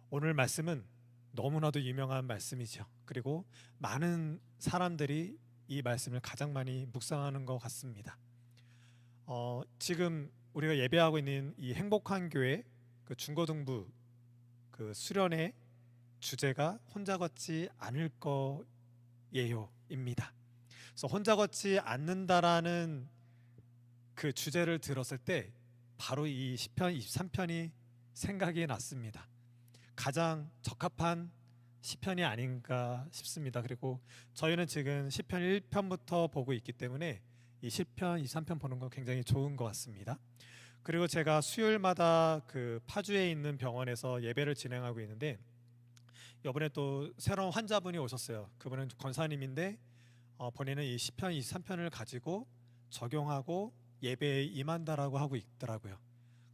오늘 말씀은 너무나도 유명한 말씀이죠. 그리고 많은 사람들이 이 말씀을 가장 많이 묵상하는 것 같습니다. 지금 우리가 예배하고 있는 이 행복한 교회 그 중고등부 그 수련의 주제가 혼자 걷지 않을 거예요입니다. 그래서 혼자 걷지 않는다라는 그 주제를 들었을 때 바로 이 시편 23편이 생각이 났습니다. 가장 적합한 시편이 아닌가 싶습니다. 그리고 저희는 지금 시편 1편부터 보고 있기 때문에 이 시편 23편 보는 거 굉장히 좋은 것 같습니다. 그리고 제가 수요일마다 그 파주에 있는 병원에서 예배를 진행하고 있는데 이번에 또 새로운 환자분이 오셨어요. 그분은 권사님인데 본인은 이 시편 23편을 가지고 적용하고 예배에 임한다라고 하고 있더라고요.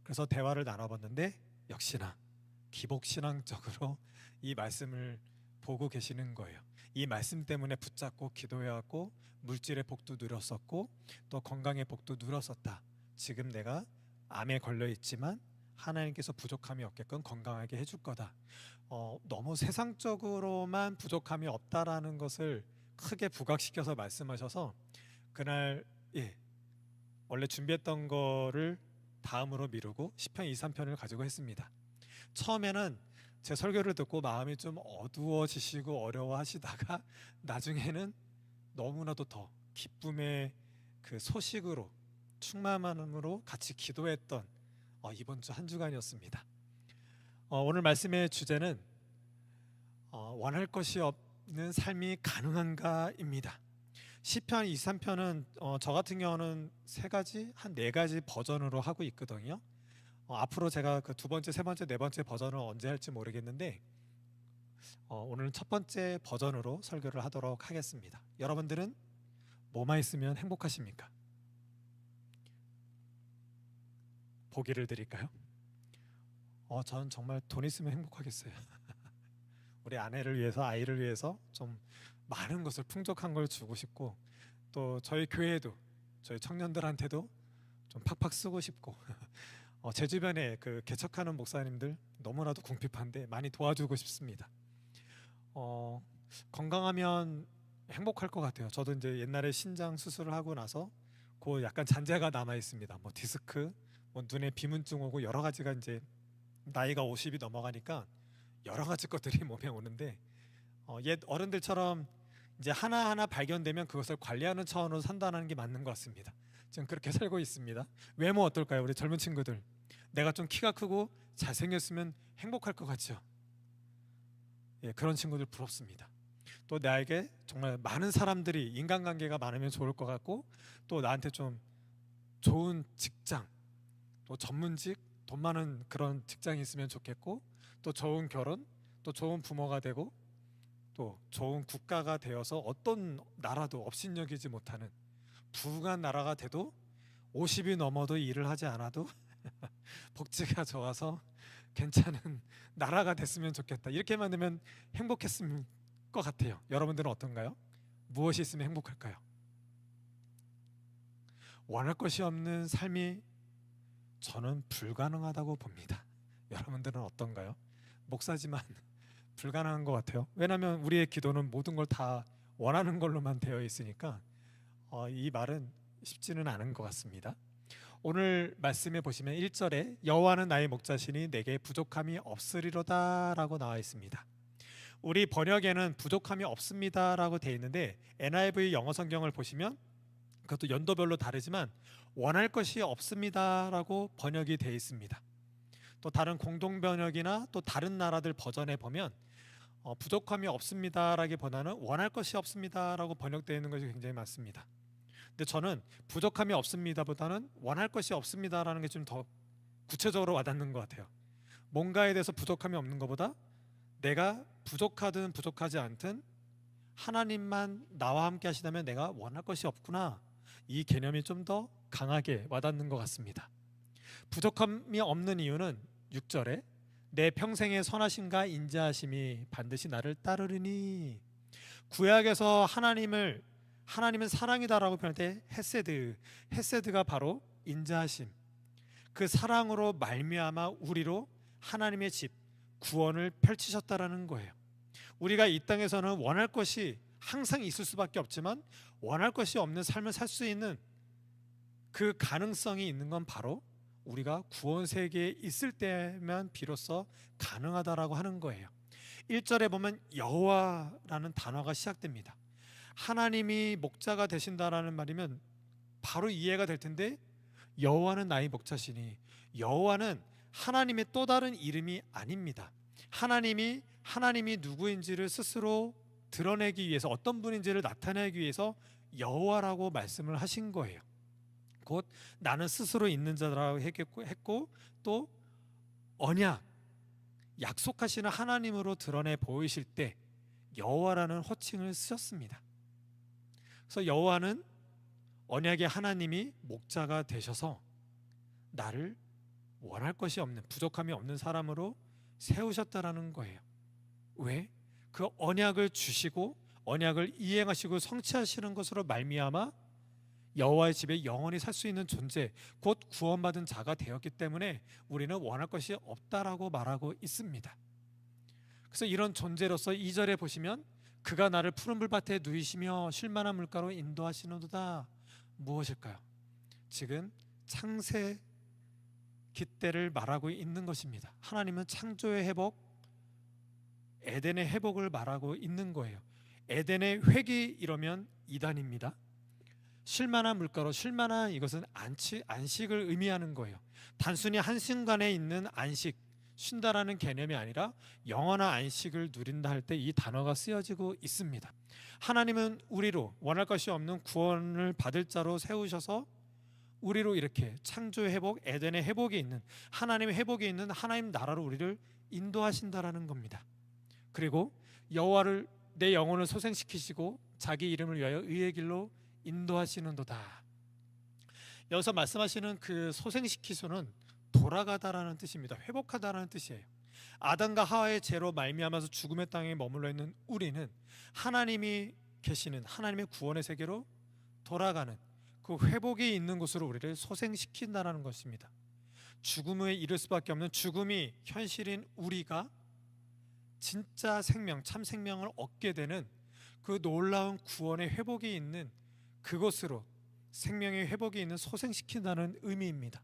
그래서 대화를 나눠봤는데 역시나 기복신앙적으로 이 말씀을 보고 계시는 거예요. 이 말씀 때문에 붙잡고 기도해왔고 물질의 복도 누렸었고 또 건강의 복도 누렸었다. 지금 내가 암에 걸려 있지만 하나님께서 부족함이 없게끔 건강하게 해줄 거다. 너무 세상적으로만 부족함이 없다라는 것을 크게 부각시켜서 말씀하셔서 그날 원래 준비했던 거를 다음으로 미루고 시편 23편을 가지고 했습니다. 처음에는 제 설교를 듣고 마음이 좀 어두워지시고 어려워하시다가 나중에는 너무나도 더 기쁨의 그 소식으로 충만함으로 같이 기도했던 이번 주 한 주간이었습니다. 오늘 말씀의 주제는 원할 것이 없는 삶이 가능한가입니다. 시편 23편은 저 같은 경우는 한 네 가지 버전으로 하고 있거든요. 앞으로 제가 그 두 번째, 세 번째, 네 번째 버전을 언제 할지 모르겠는데 오늘은 첫 번째 버전으로 설교를 하도록 하겠습니다. 여러분들은 뭐만 있으면 행복하십니까? 보기를 드릴까요? 저는 정말 돈 있으면 행복하겠어요. 우리 아내를 위해서, 아이를 위해서 좀 많은 것을 풍족한 걸 주고 싶고 또 저희 교회에도 저희 청년들한테도 좀 팍팍 쓰고 싶고 제 주변에 그 개척하는 목사님들 너무나도 궁핍한데 많이 도와주고 싶습니다. 건강하면 행복할 것 같아요. 저도 이제 옛날에 신장 수술을 하고 나서 그 약간 잔재가 남아 있습니다. 뭐 디스크, 뭐 눈에 비문증 오고 여러 가지가 이제 나이가 50이 넘어가니까 여러 가지 것들이 몸에 오는데 옛 어른들처럼 이제 하나하나 발견되면 그것을 관리하는 차원으로 산다는 게 맞는 것 같습니다. 지금 그렇게 살고 있습니다. 외모 어떨까요? 우리 젊은 친구들. 내가 좀 키가 크고 잘생겼으면 행복할 것 같죠? 그런 친구들 부럽습니다. 또 나에게 정말 많은 사람들이 인간관계가 많으면 좋을 것 같고 또 나한테 좀 좋은 직장, 또 전문직, 돈 많은 그런 직장이 있으면 좋겠고 또 좋은 결혼, 또 좋은 부모가 되고 또 좋은 국가가 되어서 어떤 나라도 업신여기지 못하는 부유한 나라가 돼도 50이 넘어도 일을 하지 않아도 복지가 좋아서 괜찮은 나라가 됐으면 좋겠다. 이렇게만 되면 행복했을 것 같아요. 여러분들은 어떤가요? 무엇이 있으면 행복할까요? 원할 것이 없는 삶이 저는 불가능하다고 봅니다. 여러분들은 어떤가요? 목사지만 불가능한 것 같아요. 왜냐하면 우리의 기도는 모든 걸 다 원하는 걸로만 되어 있으니까 이 말은 쉽지는 않은 것 같습니다. 오늘 말씀에 보시면 1절에 여호와는 나의 목자시니 내게 부족함이 없으리로다 라고 나와 있습니다. 우리 번역에는 부족함이 없습니다 라고 되어 있는데 NIV 영어 성경을 보시면 그것도 연도별로 다르지만 원할 것이 없습니다 라고 번역이 되어 있습니다. 또 다른 공동 번역이나 또 다른 나라들 버전에 보면 부족함이 없습니다 라기보다는 원할 것이 없습니다 라고 번역되어 있는 것이 굉장히 많습니다. 근데 저는 부족함이 없습니다 보다는 원할 것이 없습니다 라는 게 좀 더 구체적으로 와닿는 것 같아요. 뭔가에 대해서 부족함이 없는 것보다 내가 부족하든 부족하지 않든 하나님만 나와 함께 하시다면 내가 원할 것이 없구나, 이 개념이 좀 더 강하게 와닿는 것 같습니다. 부족함이 없는 이유는 6절에 내 평생의 선하심과 인자하심이 반드시 나를 따르리니, 구약에서 하나님은 사랑이다라고 표현할 때 헤세드가 바로 인자하심, 그 사랑으로 말미암아 우리로 하나님의 집, 구원을 펼치셨다라는 거예요. 우리가 이 땅에서는 원할 것이 항상 있을 수밖에 없지만 원할 것이 없는 삶을 살 수 있는 그 가능성이 있는 건 바로 우리가 구원 세계에 있을 때만 비로소 가능하다라고 하는 거예요. 1절에 보면 여호와라는 단어가 시작됩니다. 하나님이 목자가 되신다라는 말이면 바로 이해가 될 텐데, 여호와는 나의 목자시니, 여호와는 하나님의 또 다른 이름이 아닙니다. 하나님이 누구인지를 스스로 드러내기 위해서, 어떤 분인지를 나타내기 위해서 여호와라고 말씀을 하신 거예요. 곧 나는 스스로 있는 자라고 했고, 또 언약, 약속하시는 하나님으로 드러내 보이실 때 여호와라는 호칭을 쓰셨습니다. 그래서 여호와는 언약의 하나님이 목자가 되셔서 나를 원할 것이 없는, 부족함이 없는 사람으로 세우셨다라는 거예요. 왜? 그 언약을 주시고 언약을 이행하시고 성취하시는 것으로 말미암아 여호와의 집에 영원히 살 수 있는 존재, 곧 구원받은 자가 되었기 때문에 우리는 원할 것이 없다라고 말하고 있습니다. 그래서 이런 존재로서 2절에 보시면 그가 나를 푸른 불밭에 누이시며 쉴만한 물가로 인도하시는도다. 무엇일까요? 지금 창세 기때를 말하고 있는 것입니다. 하나님은 창조의 회복, 에덴의 회복을 말하고 있는 거예요. 에덴의 회기 이러면 이단입니다. 쉴만한 물가로, 쉴만한 이것은 안식을 의미하는 거예요. 단순히 한순간에 있는 안식, 쉰다라는 개념이 아니라 영원한 안식을 누린다 할 때 이 단어가 쓰여지고 있습니다. 하나님은 우리로 원할 것이 없는 구원을 받을 자로 세우셔서 우리로 이렇게 창조의 회복, 에덴의 회복이 있는, 하나님의 회복이 있는 하나님 나라로 우리를 인도하신다라는 겁니다. 그리고 여호와를, 내 영혼을 소생시키시고 자기 이름을 위하여 의의 길로 인도하시는도다. 여기서 말씀하시는 그 소생시키소는 돌아가다라는 뜻입니다. 회복하다라는 뜻이에요. 아담과 하와의 죄로 말미암아서 죽음의 땅에 머물러 있는 우리는 하나님이 계시는 하나님의 구원의 세계로 돌아가는 그 회복이 있는 곳으로 우리를 소생시킨다라는 것입니다. 죽음에 이를 수밖에 없는 죽음이 현실인 우리가 진짜 생명, 참 생명을 얻게 되는 그 놀라운 구원의 회복이 있는 그곳으로, 생명의 회복이 있는 소생시킨다는 의미입니다.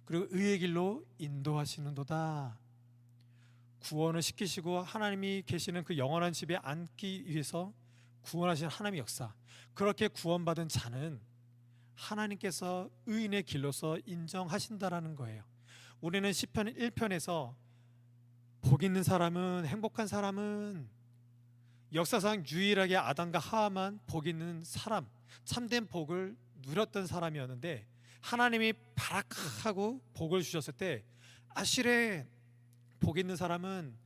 그리고 의의 길로 인도하시는도다. 구원을 시키시고 하나님이 계시는 그 영원한 집에 앉기 위해서 구원하신 하나님의 역사, 그렇게 구원받은 자는 하나님께서 의인의 길로서 인정하신다라는 거예요. 우리는 시편 1편에서 복 있는 사람은, 행복한 사람은, 역사상 유일하게 아담과 하와만 복 있는 사람, 참된 복을 누렸던 사람이었는데, 하나님이 바락하고 복을 주셨을 때 아시레, 복 있는 사람은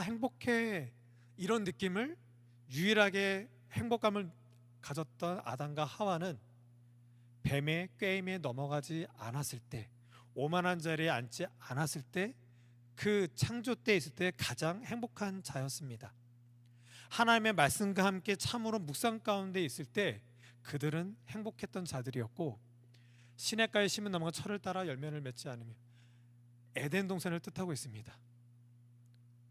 행복해, 이런 느낌을, 유일하게 행복감을 가졌던 아담과 하와는 뱀의 꾀임에 넘어가지 않았을 때, 오만한 자리에 앉지 않았을 때, 그 창조 때 있을 때 가장 행복한 자였습니다. 하나님의 말씀과 함께 참으로 묵상 가운데 있을 때 그들은 행복했던 자들이었고, 시냇가에 심은 나무가 철을 따라 열매를 맺지 않으며, 에덴 동산을 뜻하고 있습니다.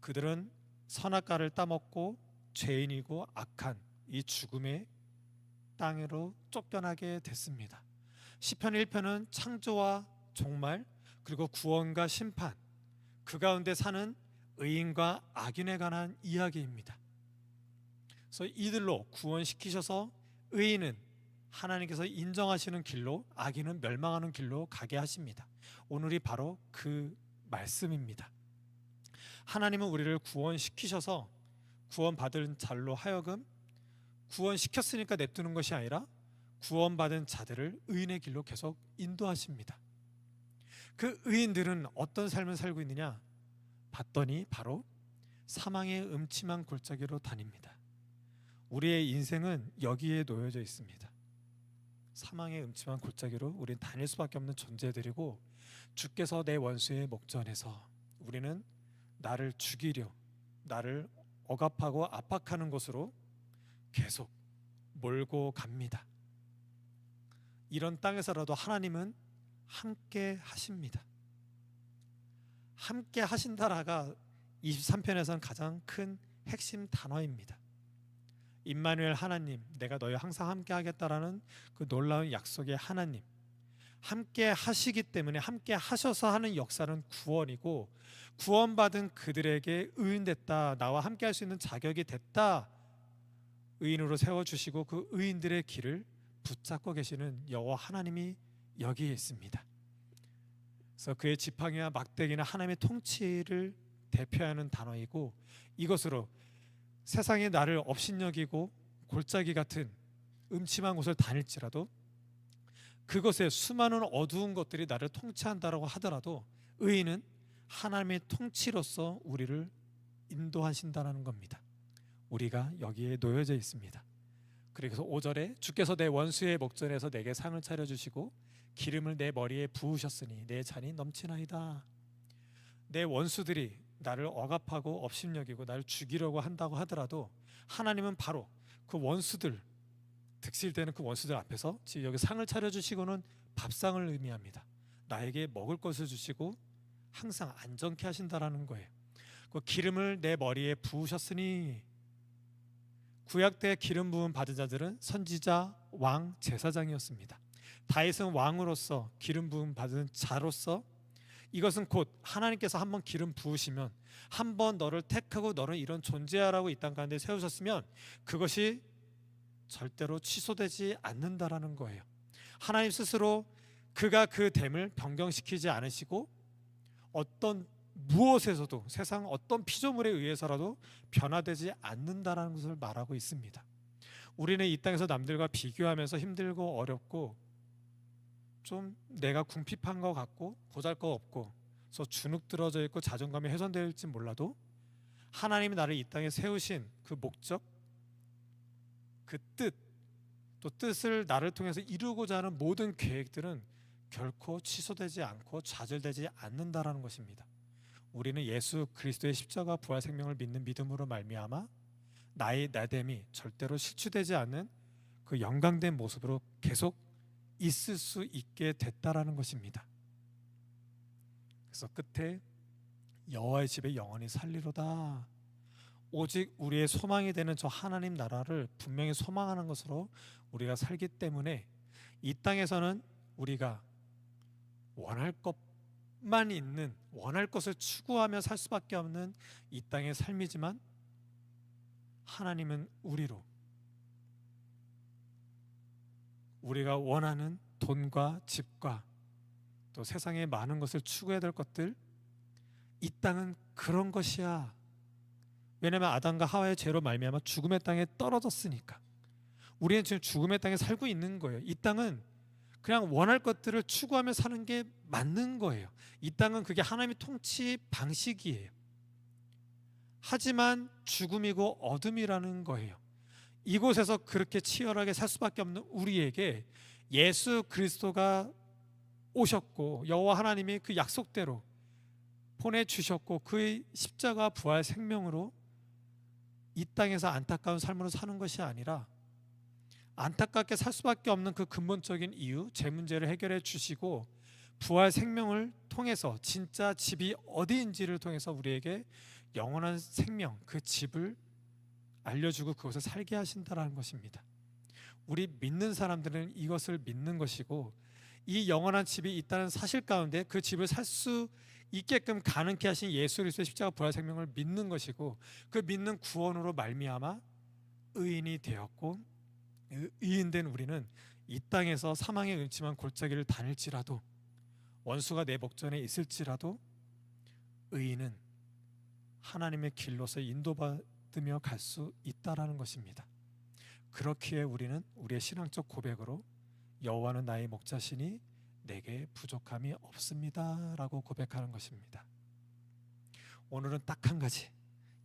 그들은 선악과를 따먹고 죄인이고 악한 이 죽음의 땅으로 쫓겨나게 됐습니다. 시편 1편은 창조와 종말, 그리고 구원과 심판, 그 가운데 사는 의인과 악인에 관한 이야기입니다. 그래서 이들로 구원시키셔서 의인은 하나님께서 인정하시는 길로, 악인은 멸망하는 길로 가게 하십니다. 오늘이 바로 그 말씀입니다. 하나님은 우리를 구원시키셔서 구원받은 자로 하여금, 구원시켰으니까 냅두는 것이 아니라 구원받은 자들을 의인의 길로 계속 인도하십니다. 그 의인들은 어떤 삶을 살고 있느냐 봤더니 바로 사망의 음침한 골짜기로 다닙니다. 우리의 인생은 여기에 놓여져 있습니다. 사망의 음침한 골짜기로 우리는 다닐 수밖에 없는 존재들이고, 주께서 내 원수의 목전에서 우리는 나를 죽이려, 나를 억압하고 압박하는 곳으로 계속 몰고 갑니다. 이런 땅에서라도 하나님은 함께 하십니다. 함께 하신다라가 23편에서는 가장 큰 핵심 단어입니다. 임마누엘 하나님, 내가 너희와 항상 함께 하겠다라는 그 놀라운 약속의 하나님, 함께 하시기 때문에 함께 하셔서 하는 역사는 구원이고, 구원받은 그들에게 의인됐다, 나와 함께 할 수 있는 자격이 됐다, 의인으로 세워주시고 그 의인들의 길을 붙잡고 계시는 여호와 하나님이 여기에 있습니다. 그래서 그의 지팡이와 막대기는 하나님의 통치를 대표하는 단어이고, 이것으로 세상에 나를 업신여기고 골짜기 같은 음침한 곳을 다닐지라도, 그것에 수많은 어두운 것들이 나를 통치한다라고 하더라도 의인은 하나님의 통치로서 우리를 인도하신다는 겁니다. 우리가 여기에 놓여져 있습니다. 그래서 5절에 주께서 내 원수의 목전에서 내게 상을 차려주시고 기름을 내 머리에 부으셨으니 내 잔이 넘치나이다. 내 원수들이 나를 억압하고 업신여기고 나를 죽이려고 한다고 하더라도 하나님은 바로 그 원수들, 득실되는 그 원수들 앞에서 지금 여기 상을 차려주시고는 밥상을 의미합니다. 나에게 먹을 것을 주시고 항상 안전케 하신다라는 거예요. 그 기름을 내 머리에 부으셨으니, 구약 때 기름 부음 받은 자들은 선지자, 왕, 제사장이었습니다. 다윗은 왕으로서 기름 부음 받은 자로서, 이것은 곧 하나님께서 한번 기름 부으시면, 한번 너를 택하고 너를 이런 존재하라고 이 땅 가운데 세우셨으면 그것이 절대로 취소되지 않는다라는 거예요. 하나님 스스로 그가 그 됨을 변경시키지 않으시고 어떤 무엇에서도, 세상 어떤 피조물에 의해서라도 변화되지 않는다라는 것을 말하고 있습니다. 우리는 이 땅에서 남들과 비교하면서 힘들고 어렵고 좀 내가 궁핍한 것 같고 보잘것없고 그래서 주눅 들어져 있고 자존감이 훼손될지 몰라도, 하나님이 나를 이 땅에 세우신 그 목적, 그 뜻, 또 뜻을 나를 통해서 이루고자 하는 모든 계획들은 결코 취소되지 않고 좌절되지 않는다라는 것입니다. 우리는 예수 그리스도의 십자가 부활 생명을 믿는 믿음으로 말미암아 나의 나됨이 절대로 실추되지 않는 그 영광된 모습으로 계속 있을 수 있게 됐다라는 것입니다. 그래서 끝에 여호와의 집에 영원히 살리로다. 오직 우리의 소망이 되는 저 하나님 나라를 분명히 소망하는 것으로 우리가 살기 때문에 이 땅에서는 우리가 원할 것만 있는, 원할 것을 추구하며 살 수밖에 없는 이 땅의 삶이지만, 하나님은 우리가 원하는 돈과 집과 또 세상의 많은 것을 추구해야 될 것들, 이 땅은 그런 것이야. 왜냐하면 아담과 하와의 죄로 말미암아 죽음의 땅에 떨어졌으니까. 우리는 지금 죽음의 땅에 살고 있는 거예요. 이 땅은 그냥 원할 것들을 추구하며 사는 게 맞는 거예요. 이 땅은 그게 하나님의 통치 방식이에요. 하지만 죽음이고 어둠이라는 거예요. 이곳에서 그렇게 치열하게 살 수밖에 없는 우리에게 예수 그리스도가 오셨고, 여호와 하나님이 그 약속대로 보내주셨고, 그의 십자가 부활 생명으로 이 땅에서 안타까운 삶으로 사는 것이 아니라, 안타깝게 살 수밖에 없는 그 근본적인 이유, 제 문제를 해결해 주시고 부활 생명을 통해서 진짜 집이 어디인지를 통해서 우리에게 영원한 생명, 그 집을 알려주고 그것을 살게 하신다라는 것입니다. 우리 믿는 사람들은 이것을 믿는 것이고, 이 영원한 집이 있다는 사실 가운데 그 집을 살 수 있게끔 가능케 하신 예수 그리스도의 십자가 부활 생명을 믿는 것이고, 그 믿는 구원으로 말미암아 의인이 되었고, 의인된 우리는 이 땅에서 사망의 음침한 골짜기를 다닐지라도, 원수가 내 목전에 있을지라도 의인은 하나님의 길로서 인도받으며 갈 수 있다라는 것입니다. 그렇기에 우리는 우리의 신앙적 고백으로 여호와는 나의 목자시니 내게 부족함이 없습니다 라고 고백하는 것입니다. 오늘은 딱 한 가지,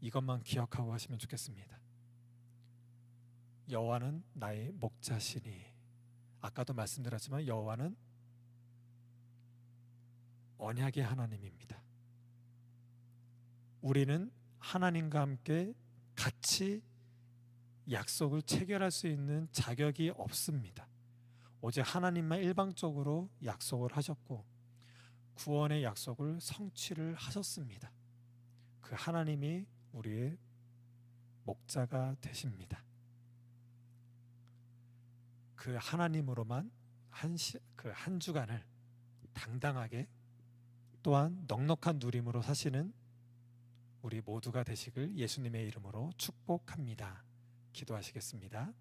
이것만 기억하고 하시면 좋겠습니다. 여호와는 나의 목자시니, 아까도 말씀드렸지만 여호와는 언약의 하나님입니다. 우리는 하나님과 함께 같이 약속을 체결할 수 있는 자격이 없습니다. 오직 하나님만 일방적으로 약속을 하셨고 구원의 약속을 성취를 하셨습니다. 그 하나님이 우리의 목자가 되십니다. 그 하나님으로만 한 주간을 당당하게 또한 넉넉한 누림으로 사시는 우리 모두가 되시길 예수님의 이름으로 축복합니다. 기도하시겠습니다.